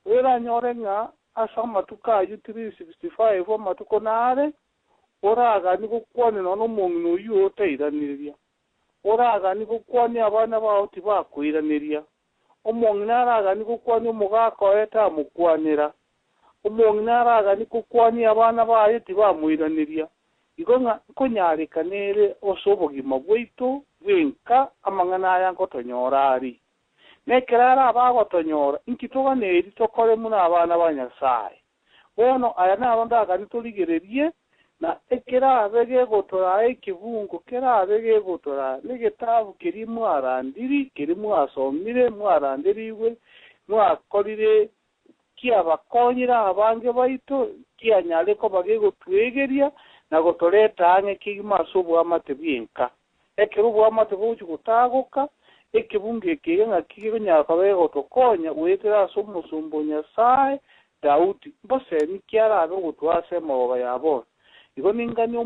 wera nyorenga asa matuka yu 365 matuko nare oraga ni gukwone no mung'ino yu oteiraniria oraga ni gukwone abana bao tibakwiraniria omong'ina araga ni gukwone omugako eta mukwanira omong'ina araga ni gukwone abana bayo tibamwiraniria igonga konyarika nere osobogima bwito bwenka amang'ana aya ngotonyorari nekerara abagotonyora inkitoga neri tokore muna abana banyasaye bono aya nabo ndaga niturigererie na ekerabe gegotora ekibungo kerabe gegotora negetabu kiri mwarandiri kiri mwasomire mwarandiriwe mwakorire kiabakonyira abange baito kianyareko bagegotwegeria na gotoreta ange kigimaso amatebyenka ekerubu amatebuchi gutaguka ekibunge kigenga kiginyaka begotokonya wetera somusumbo nyasaye Daudi mbose nikiara gutwase mawoga yabo igo ningani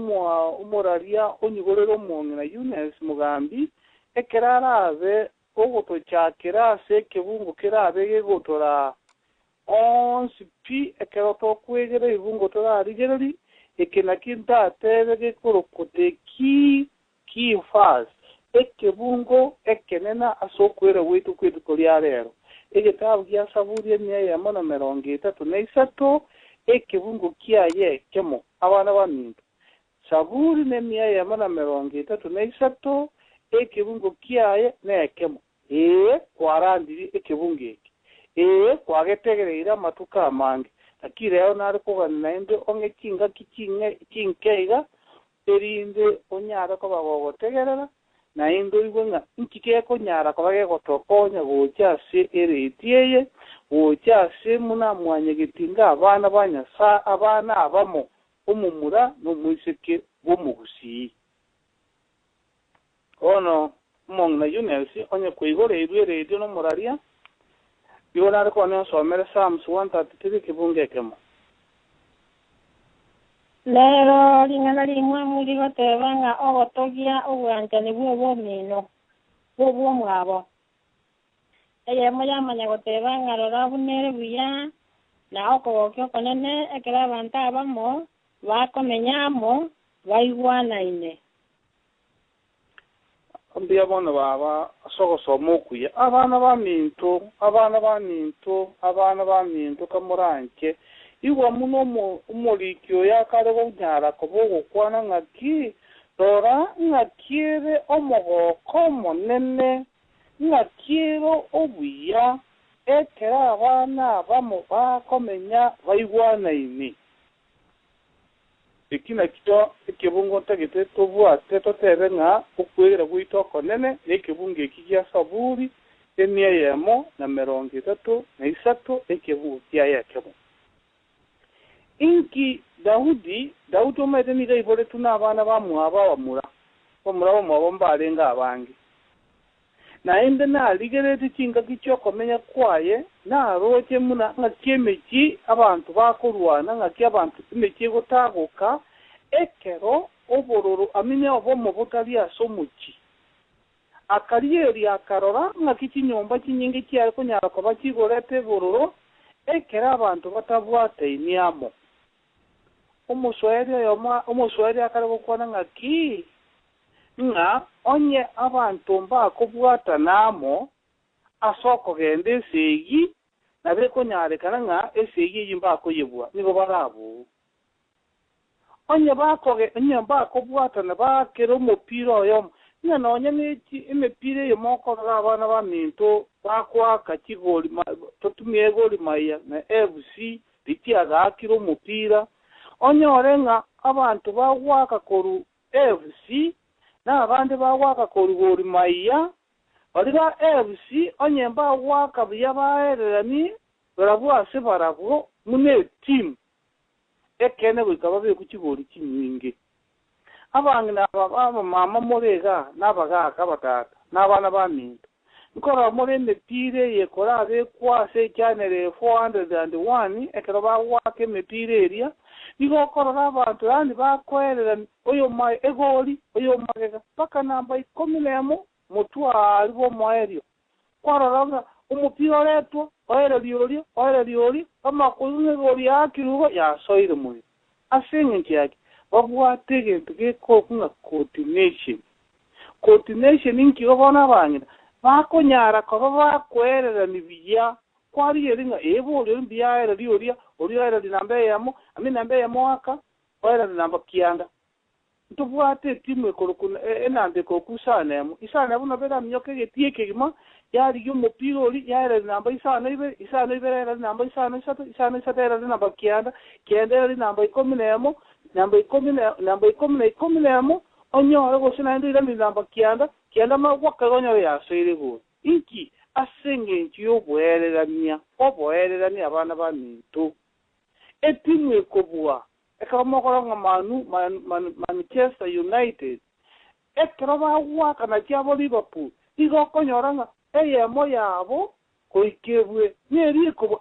umuraria onyigorero monge na Eunice Mugambi ekerarabe ogotochakira se kibungo kirabe gegotora onsipi ekeroto kwegere ibungo tora rigereri ekena kinta tebe gekorokote ki fast ekebungo ekenena asokwera wetu kwetu kolyarero egetabu gya Saburi ya mana 33 ekebungo kiaye kemo abana baminto Saburi ya mana 33 ekebungo kiaye nekemo kwarandiri ekebungo eki kwagetegereira matuka amange akireo nariko ganende onge kinga kinkeiga erinde onyara ko bagotegerera na indo ibonga nkike ko nyara ko bagegotokonya gochase eretieye gochase muna mwanye gitinga abana banyasa abana abamo umumura no mwiseke bomugusi ono mongna Eunice onye kwigore irwe no muraria yona ko ne somere Psalms 133 kibunge kemo lero lingana limwe muri gotebanga ogotogia ogwanja nibwo bomino bwo mwabo eye moya manya gotebanga rora bunere buya na okogokyo konene ekera banta abamo bakomenyamo baigwana ine ambia bona baba sogosomo kuya abana baminto kamuranke iwa muno umurikyo yakare gonyara kobogo kwana ngaki dora ngakire omogoko monene ngakiro obuya ekera abana bamo bakomenya baigwana ine ikina kito ekibungo tagete tobwate totebenga okwera gwitoko nene ekibungo ekigya Saburi yemo na 33 ekibungo kyayakemo inki Daudi omete niga ibole tuna abana bamwaba bamura bomwabo arenga abange na ende na ligerete kinga kichoko menya kwaye na roche muna ngakemeki abantu bakorwana ngaki abantu imeki gotagoka ekero obororo aminya obomo botali asomuki akarieri akarora ngaki kinyomba kinyingi cyari kunyara ko bakigorete bororo ekera abantu batabwate imyamo umuswahili akarego kwana ngaki nga onye abantu mbakobwata namo asoko gende esegi nabeko nyarekana nga esegi yimbako yebwa nibo barabo onye mbakobwata na bakero umupira oyo nga nonye niki imipira yomoko abana baminto bakwaka kigoli totumye goli maya na FC bitiaga akiro umupira onye orenga abantu bagwaka koru FC na abandi bagwaka koru goli maya baliba FC onye bagwaka byabahererani barabwase barabo mune team ekene bikaba byo kukigoli kinyinge abangi nababa mama morega nabagaka batata nabana baminto nkora more mepire yekora abe kwase chanele 401 ekero bagwaka mepire eria nigo korora abantu kandi bakwerera oyo mai egoli oyo magega paka namba 11 mutwa alibo mwaerio korora umupira leto oera lioli kama kuzunge goli akirugo ya soire muri asinge ntiaki babwate gento gekokunga coordination inki obona bangina bakonyara ko bakwerera nibiya kwari yeringa ebo liya era lioli linambe yamo nambe yamo aka oera linamba kianda ntubwate timu ekorokuna enande kokusana yamo isana yabo nabera mnyoke getieke gima yari y'umupira uri yari namba isana ibe era namba isana era namba kianda era namba 10 namba 10 onyora gosina ndira namba kianda ma wakagonya ya soire go inki asenge ntiyo boererania abana ba mintu etimu ekobua ekamokora ngamanu Manchester United ekraba waka na kiabo Liverpool igo konyoranga eyemo yabo koikebwe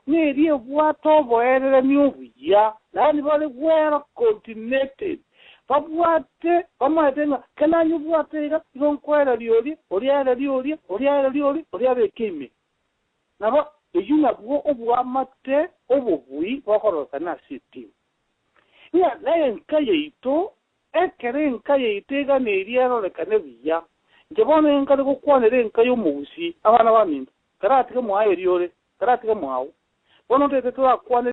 neri bwato boerere myubuya nani bale wera coordinated babwate bamatenga kananyu bwatega igonkwera lioli bekime nabo eyunga bwo obwamate obubui bakoroka na city ya naye nkayeito ekere nkayitega neriero lekane biya njebona nkale gukwanere nkayo mubusi abana baminda karatike mwayo liole karatike mwawo bono tete twakwane